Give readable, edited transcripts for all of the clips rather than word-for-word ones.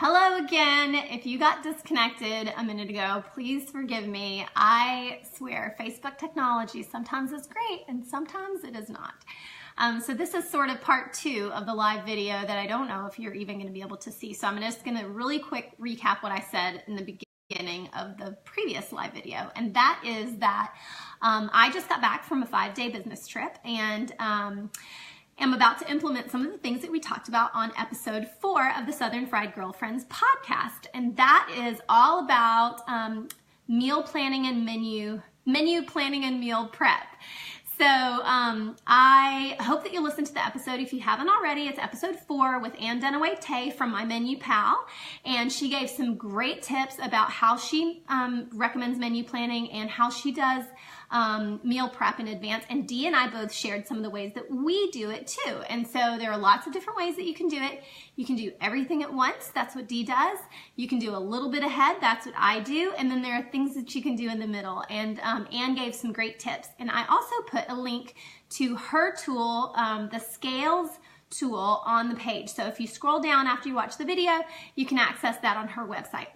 Hello again. If you got disconnected a minute ago, please forgive me. I swear Facebook technology sometimes is great and sometimes it is not. So this is sort of part 2 of the live video that I don't know if you're even going to be able to see. So I'm just going to really quick recap what I said in the beginning of the previous live video. And that is that I just got back from a 5-day business trip and am about to implement some of the things that we talked about on episode 4 of the Southern Fried Girlfriends podcast. And that is all about meal planning and menu planning and meal prep. So I hope that you'll listen to the episode if you haven't already. It's episode 4 with Ann Dunaway Tay from My Menu Pal. And she gave some great tips about how she recommends menu planning and how she does meal prep in advance. And Dee and I both shared some of the ways that we do it too. And so there are lots of different ways that you can do it. You can do everything at once. That's what Dee does. You can do a little bit ahead. That's what I do. And then there are things that you can do in the middle. And Ann gave some great tips. And I also put a link to her tool, the Scales tool, on the page. So if you scroll down after you watch the video, you can access that on her website.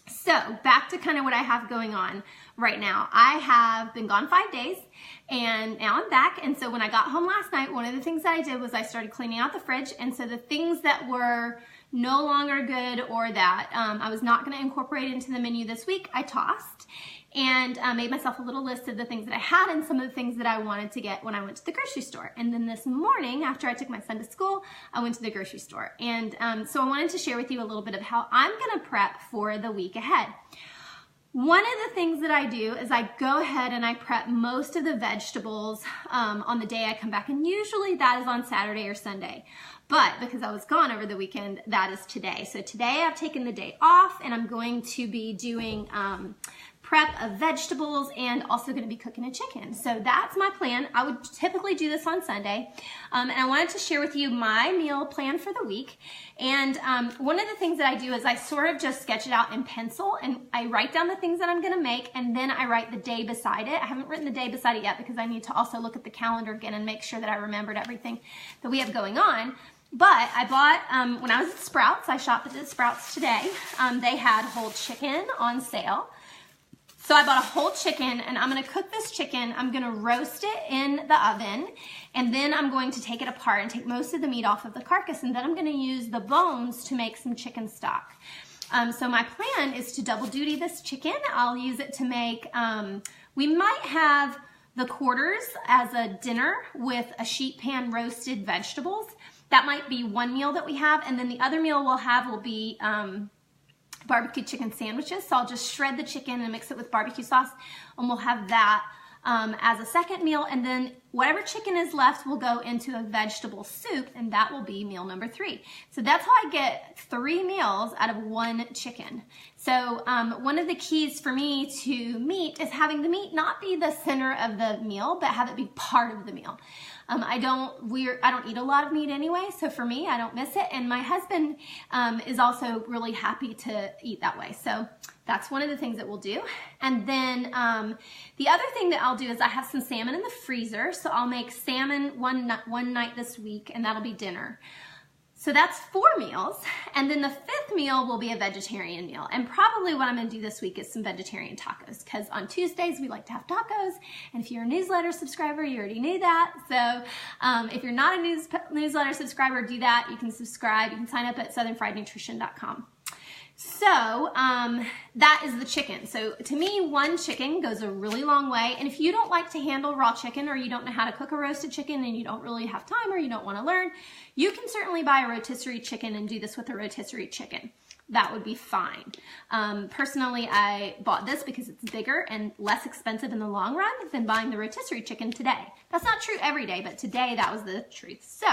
So back to kind of what I have going on right now. I have been gone 5 days and now I'm back. And so when I got home last night, one of the things that I did was I started cleaning out the fridge. And so the things that were no longer good or that I was not going to incorporate into the menu this week, I tossed and made myself a little list of the things that I had and some of the things that I wanted to get when I went to the grocery store. And then this morning, after I took my son to school, I went to the grocery store. And so I wanted to share with you a little bit of how I'm going to prep for the week ahead. One of the things that I do is I go ahead and I prep most of the vegetables on the day I come back, and usually that is on Saturday or Sunday. But because I was gone over the weekend, that is today. So today I've taken the day off and I'm going to be doing prep of vegetables and also going to be cooking a chicken. So that's my plan. I would typically do this on Sunday. And I wanted to share with you my meal plan for the week. And one of the things that I do is I sort of just sketch it out in pencil and I write down the things that I'm going to make and then I write the day beside it. I haven't written the day beside it yet because I need to also look at the calendar again and make sure that I remembered everything that we have going on. But I bought, when I was at Sprouts, I shopped at Sprouts today. They had whole chicken on sale. So I bought a whole chicken and I'm going to cook this chicken. I'm going to roast it in the oven and then I'm going to take it apart and take most of the meat off of the carcass, and then I'm going to use the bones to make some chicken stock. So my plan is to double duty this chicken. I'll use it to make, we might have the quarters as a dinner with a sheet pan roasted vegetables. That might be one meal that we have, and then the other meal we'll have will be barbecue chicken sandwiches. So I'll just shred the chicken and mix it with barbecue sauce, and we'll have that as a second meal. And then whatever chicken is left will go into a vegetable soup, and that will be meal number 3. So that's how I get 3 meals out of 1 chicken. So one of the keys for me to meat is having the meat not be the center of the meal, but have it be part of the meal. I don't eat a lot of meat anyway, so for me, I don't miss it. And my husband is also really happy to eat that way. So that's one of the things that we'll do. And then the other thing that I'll do is I have some salmon in the freezer. So I'll make salmon one night this week, and that'll be dinner. So that's 4 meals. And then the 5th meal will be a vegetarian meal. And probably what I'm going to do this week is some vegetarian tacos, because on Tuesdays we like to have tacos. And if you're a newsletter subscriber, you already knew that. So if you're not a newsletter subscriber, do that. You can subscribe. You can sign up at southernfriednutrition.com. So that is the chicken. So to me, 1 chicken goes a really long way. And if you don't like to handle raw chicken, or you don't know how to cook a roasted chicken and you don't really have time, or you don't want to learn, you can certainly buy a rotisserie chicken and do this with a rotisserie chicken. That would be fine. Personally, I bought this because it's bigger and less expensive in the long run than buying the rotisserie chicken today. That's not true every day, but today that was the truth. So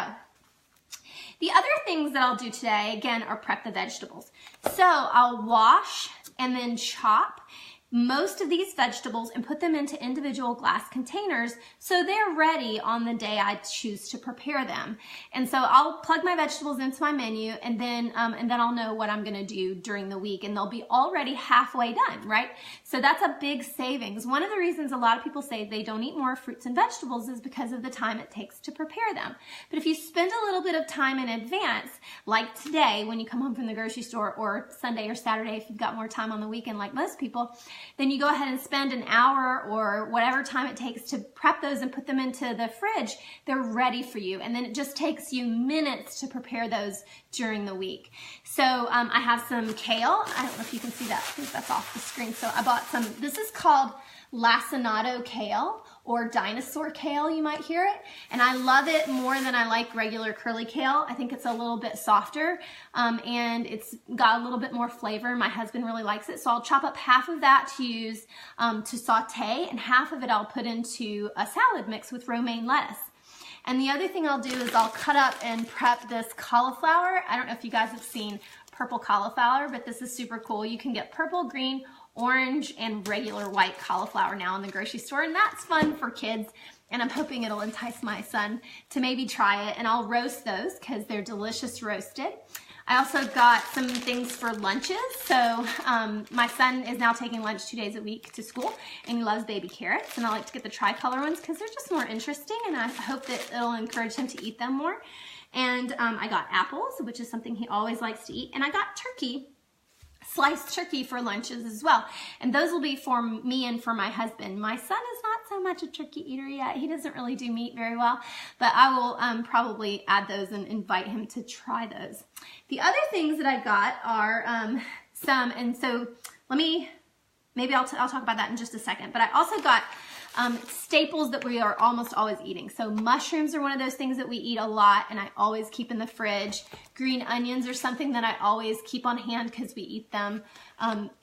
the other things that I'll do today, again, are prep the vegetables. So I'll wash and then chop most of these vegetables and put them into individual glass containers so they're ready on the day I choose to prepare them. And so I'll plug my vegetables into my menu, and then I'll know what I'm gonna do during the week, and they'll be already halfway done, right? So that's a big savings. One of the reasons a lot of people say they don't eat more fruits and vegetables is because of the time it takes to prepare them. But if you spend a little bit of time in advance, like today when you come home from the grocery store, or Sunday or Saturday if you've got more time on the weekend like most people, then you go ahead and spend an hour or whatever time it takes to prep those and put them into the fridge. They're ready for you. And then it just takes you minutes to prepare those during the week. So I have some kale. I don't know if you can see that. I think that's off the screen. So I bought some, this is called lacinato kale, or dinosaur kale, you might hear it. And I love it more than I like regular curly kale. I think it's a little bit softer and it's got a little bit more flavor. My husband really likes it. So I'll chop up half of that to use to saute, and half of it I'll put into a salad mix with romaine lettuce. And the other thing I'll do is I'll cut up and prep this cauliflower. I don't know if you guys have seen purple cauliflower, but this is super cool. You can get purple, green, orange, and regular white cauliflower now in the grocery store, and that's fun for kids, and I'm hoping it'll entice my son to maybe try it. And I'll roast those because they're delicious roasted. I also got some things for lunches. So my son is now taking lunch 2 days a week to school, and he loves baby carrots, and I like to get the tricolor ones because they're just more interesting, and I hope that it'll encourage him to eat them more. And I got apples, which is something he always likes to eat, and I got turkey, sliced turkey for lunches as well. And those will be for me and for my husband. My son is not so much a turkey eater yet. He doesn't really do meat very well, but I will probably add those and invite him to try those. The other things that I got are and so maybe I'll talk about that in just a second, but I also got staples that we are almost always eating. So mushrooms are one of those things that we eat a lot and I always keep in the fridge. Green onions are something that I always keep on hand because we eat them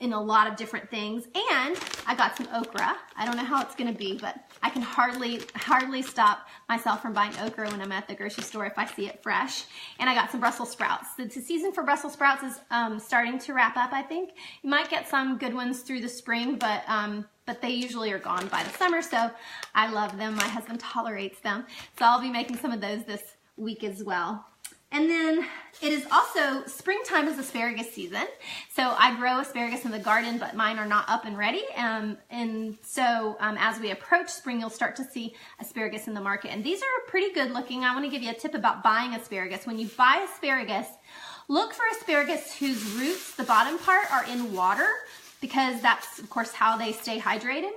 in a lot of different things. And I got some okra. I don't know how it's going to be, but I can hardly stop myself from buying okra when I'm at the grocery store if I see it fresh. And I got some Brussels sprouts. The season for Brussels sprouts is starting to wrap up, I think. You might get some good ones through the spring, but they usually are gone by the summer, so I love them. My husband tolerates them. So I'll be making some of those this week as well. And then it is also, springtime is asparagus season. So I grow asparagus in the garden, but mine are not up and ready. And so as we approach spring, you'll start to see asparagus in the market. And these are pretty good looking. I want to give you a tip about buying asparagus. When you buy asparagus, look for asparagus whose roots, the bottom part, are in water, because that's, of course, how they stay hydrated.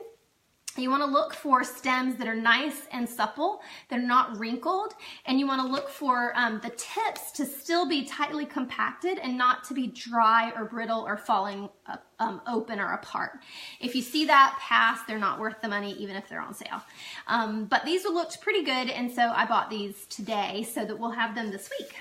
You want to look for stems that are nice and supple, that are not wrinkled, and you want to look for the tips to still be tightly compacted and not to be dry or brittle or falling open or apart. If you see that, pass. They're not worth the money, even if they're on sale. But these looked pretty good, and so I bought these today so that we'll have them this week.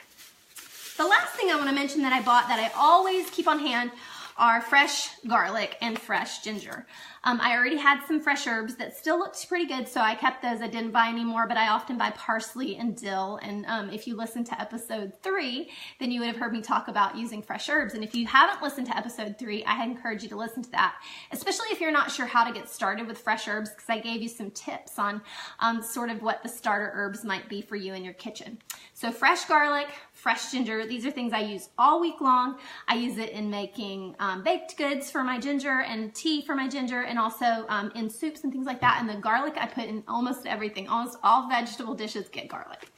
The last thing I want to mention that I bought that I always keep on hand are fresh garlic and fresh ginger. I already had some fresh herbs that still looked pretty good, so I kept those. I didn't buy any more, but I often buy parsley and dill. And if you listen to episode 3, then you would have heard me talk about using fresh herbs. And if you haven't listened to episode 3, I encourage you to listen to that, especially if you're not sure how to get started with fresh herbs, because I gave you some tips on sort of what the starter herbs might be for you in your kitchen. So fresh garlic, fresh ginger, these are things I use all week long. I use it in making baked goods for my ginger and tea for my ginger, and also in soups and things like that. And the garlic I put in almost everything. Almost all vegetable dishes get garlic.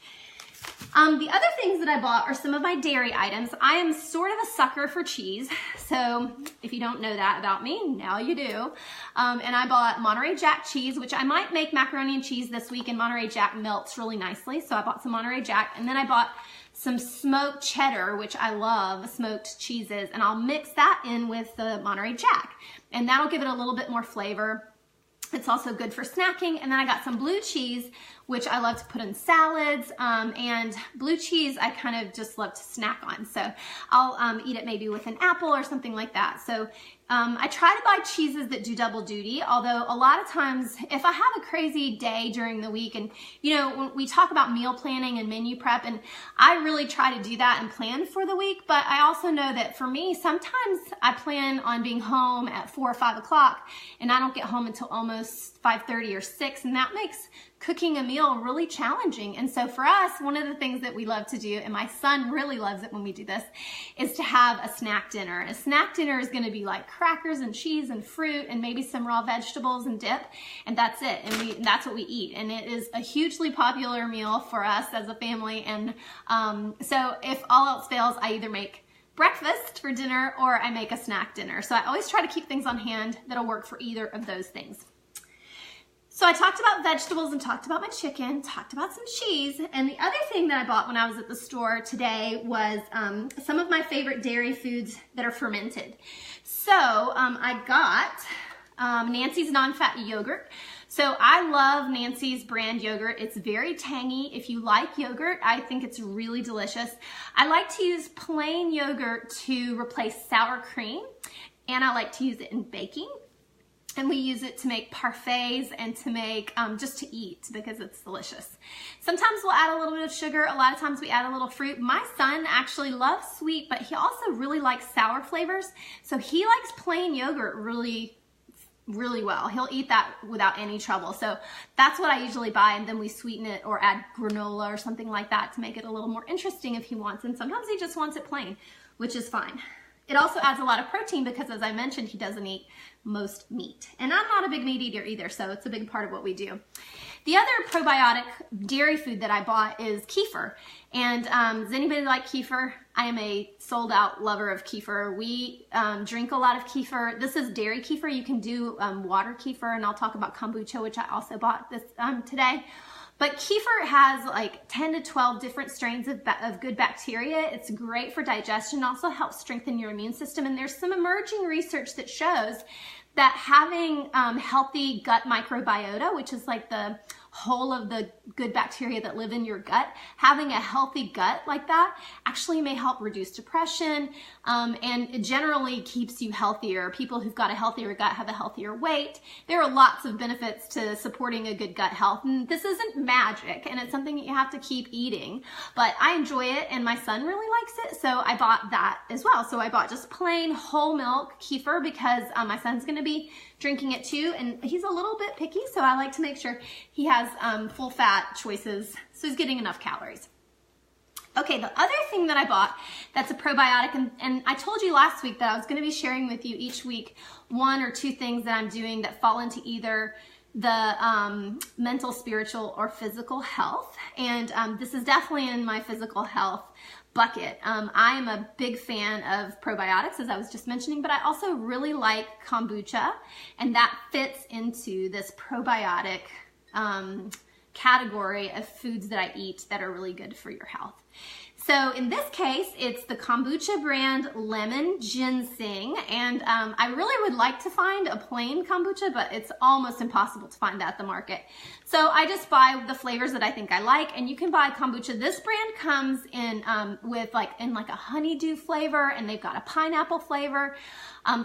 The other things that I bought are some of my dairy items. I am sort of a sucker for cheese. So if you don't know that about me, now you do. And I bought Monterey Jack cheese, which I might make macaroni and cheese this week, and Monterey Jack melts really nicely. So I bought some Monterey Jack, and then I bought some smoked cheddar, which I love, smoked cheeses, and I'll mix that in with the Monterey Jack. And that'll give it a little bit more flavor. It's also good for snacking. And then I got some blue cheese, which I love to put in salads. And blue cheese, I kind of just love to snack on. So I'll eat it maybe with an apple or something like that. So I try to buy cheeses that do double duty, although a lot of times if I have a crazy day during the week, and you know, when we talk about meal planning and menu prep, and I really try to do that and plan for the week, but I also know that for me, sometimes I plan on being home at 4 or 5 o'clock and I don't get home until almost 5:30 or 6, and that makes cooking a meal really challenging. And so for us, one of the things that we love to do, and my son really loves it when we do this, is to have a snack dinner. And a snack dinner is going to be like crackers and cheese and fruit and maybe some raw vegetables and dip, and that's it. And that's what we eat. And it is a hugely popular meal for us as a family. And so if all else fails, I either make breakfast for dinner or I make a snack dinner. So I always try to keep things on hand that'll work for either of those things. So I talked about vegetables and talked about my chicken, talked about some cheese, and the other thing that I bought when I was at the store today was some of my favorite dairy foods that are fermented. So I got Nancy's non-fat yogurt. So I love Nancy's brand yogurt. It's very tangy. If you like yogurt, I think it's really delicious. I like to use plain yogurt to replace sour cream, and I like to use it in baking. And we use it to make parfaits and to make, just to eat because it's delicious. Sometimes we'll add a little bit of sugar. A lot of times we add a little fruit. My son actually loves sweet, but he also really likes sour flavors. So he likes plain yogurt really well. He'll eat that without any trouble. So that's what I usually buy, and then we sweeten it or add granola or something like that to make it a little more interesting if he wants. And sometimes he just wants it plain, which is fine. It also adds a lot of protein because, as I mentioned, he doesn't eat most meat. And I'm not a big meat eater either, so it's a big part of what we do. The other probiotic dairy food that I bought is kefir. And does anybody like kefir? I am a sold out lover of kefir. We drink a lot of kefir. This is dairy kefir. You can do water kefir, and I'll talk about kombucha, which I also bought this today. But kefir has like 10 to 12 different strains of good bacteria. It's great for digestion, also helps strengthen your immune system. And there's some emerging research that shows that having healthy gut microbiota, which is like the whole of the good bacteria that live in your gut, having a healthy gut like that actually may help reduce depression, and it generally keeps you healthier. People who've got a healthier gut have a healthier weight. There are lots of benefits to supporting a good gut health, and this isn't magic, and it's something that you have to keep eating, but I enjoy it, and my son really likes it, so I bought that as well. So I bought just plain whole milk kefir because my son's going to be drinking it too, and he's a little bit picky, so I like to make sure he has full fat choices, so he's getting enough calories. Okay, the other thing that I bought that's a probiotic, and I told you last week that I was going to be sharing with you each week 1 or 2 things that I'm doing that fall into either the mental, spiritual, or physical health, and this is definitely in my physical health bucket. I am a big fan of probiotics, as I was just mentioning, but I also really like kombucha, and that fits into this probiotic category of foods that I eat that are really good for your health. So in this case, it's the kombucha brand lemon ginseng, and I really would like to find a plain kombucha, but it's almost impossible to find that at the market. So I just buy the flavors that I think I like, and you can buy kombucha. This brand comes in with like a honeydew flavor, and they've got a pineapple flavor.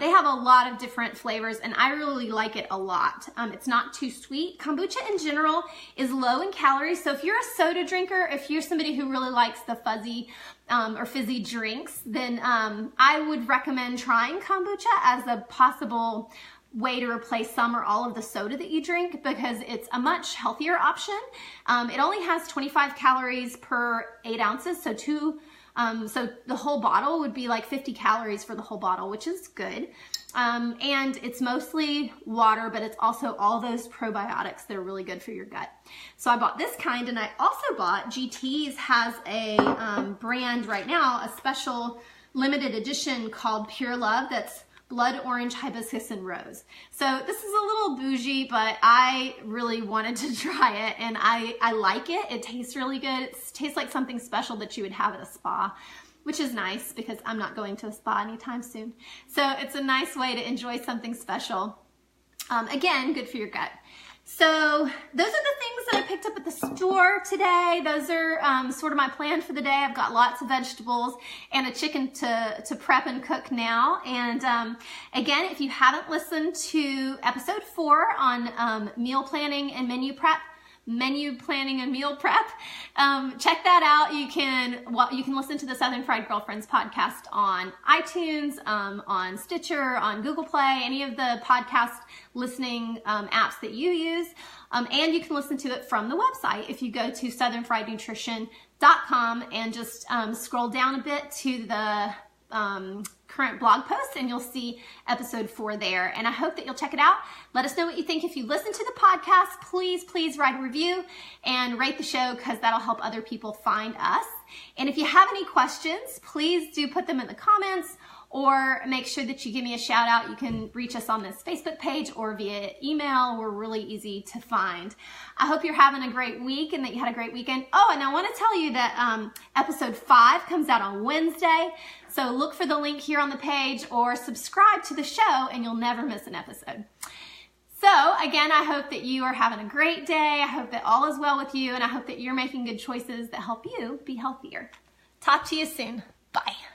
They have a lot of different flavors, and I really like it a lot. It's not too sweet. Kombucha in general is low in calories, so if you're a soda drinker, if you're somebody who really likes the fuzzy or fizzy drinks, then I would recommend trying kombucha as a possible way to replace some or all of the soda that you drink, because it's a much healthier option. It only has 25 calories per 8 ounces, so so the whole bottle would be like 50 calories for the whole bottle, which is good. And it's mostly water, but it's also all those probiotics that are really good for your gut. So I bought this kind, and I also bought, GT's has a brand right now, a special limited edition called Pure Love that's blood orange, hibiscus, and rose. So this is a little bougie, but I really wanted to try it, and I like it. It tastes really good. It tastes like something special that you would have at a spa, which is nice because I'm not going to a spa anytime soon. So it's a nice way to enjoy something special. Again, good for your gut. So those are the things that I picked up at the store today. Those are sort of my plan for the day. I've got lots of vegetables and a chicken to prep and cook now. And again, if you haven't listened to episode 4 on meal planning and menu planning and meal prep, check that out. You can listen to the Southern Fried Girlfriends podcast on iTunes, on Stitcher, on Google Play, any of the podcast listening apps that you use, and you can listen to it from the website if you go to southernfriednutrition.com and just scroll down a bit to the current blog post, and you'll see episode 4 there. And I hope that you'll check it out. Let us know what you think. If you listen to the podcast, please write a review and rate the show, because that'll help other people find us. And if you have any questions, please do put them in the comments, or make sure that you give me a shout out. You can reach us on this Facebook page or via email. We're really easy to find. I hope you're having a great week and that you had a great weekend. Oh, and I want to tell you that episode 5 comes out on Wednesday. So look for the link here on the page or subscribe to the show and you'll never miss an episode. So again, I hope that you are having a great day. I hope that all is well with you, and I hope that you're making good choices that help you be healthier. Talk to you soon. Bye.